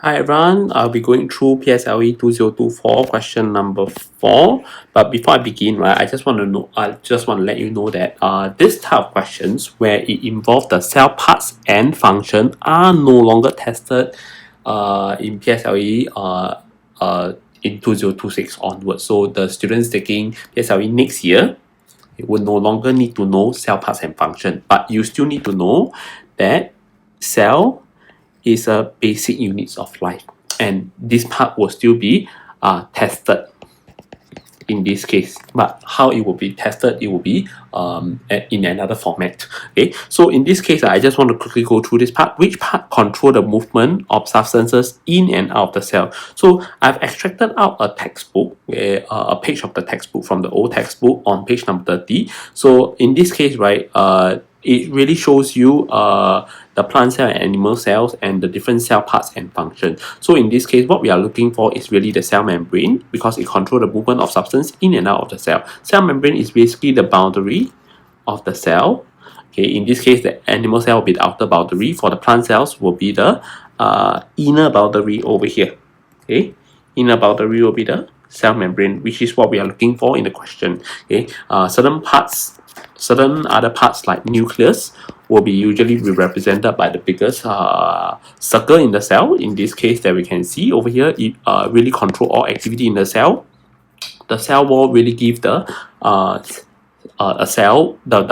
Hi everyone, I'll be going through PSLE 2024 question number 4. But before I begin, right, I just want to let you know that this type of questions where it involves the cell parts and function are no longer tested in PSLE in 2026 onwards. So the students taking PSLE next year will no longer need to know cell parts and function, but you still need to know that cell is a basic units of life, and this part will still be tested in this case. But how it will be tested, it will be in another format. Okay, so in this case, I just want to quickly go through this part. Which part control the movement of substances in and out of the cell? So I've extracted out a textbook, a page of the textbook from the old textbook on page number 30. So in this case, right, it really shows you the plant cell and animal cells and the different cell parts and functions. So in this case, what we are looking for is really the cell membrane, because it controls the movement of substance in and out of the cell. Cell membrane is basically the boundary of the cell. Okay, in this case, the animal cell will be the outer boundary. For the plant cells, will be the inner boundary over here. Okay, inner boundary will be the cell membrane, which is what we are looking for in the question. Okay, certain other parts like nucleus will be usually represented by the biggest circle in the cell. In this case that we can see over here, it really control all activity in the cell. The cell wall really give the the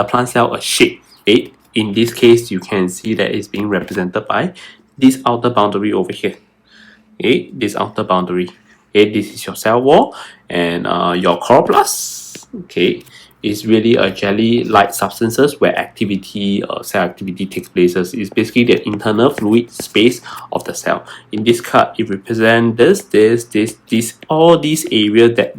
plant cell a shape. Okay? In this case, you can see that it's being represented by this outer boundary over here. Okay, this outer boundary. Okay, this is your cell wall, and your chloroplast, okay, is really a jelly-like substances where cell activity takes places. It's basically the internal fluid space of the cell. In this card, it represents all these areas that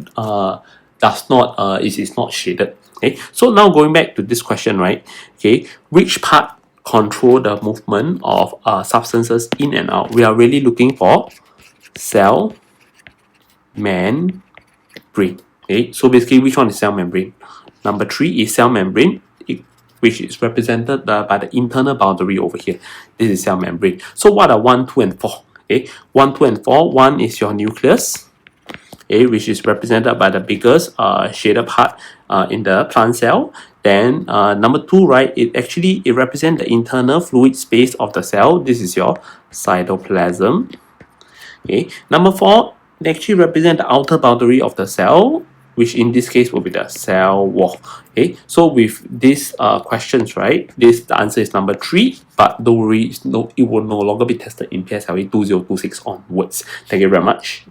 is not shaded. Okay, so now going back to this question, right? Okay, which part control the movement of substances in and out? We are really looking for cell membrane. Okay, so basically, which one is cell membrane? Number 3 is cell membrane, which is represented by the internal boundary over here. This is cell membrane. So what are 1, 2, and 4? Okay, 1, 2, and 4. 1 is your nucleus, okay, which is represented by the biggest shaded part in the plant cell. Then number 2, right, it represents the internal fluid space of the cell. This is your cytoplasm. Okay, number 4, it actually represents the outer boundary of the cell, which in this case will be the cell wall. Okay, so with these questions, right, the answer is number 3, but don't worry, it will no longer be tested in PSLE 2026 onwards. Thank you very much.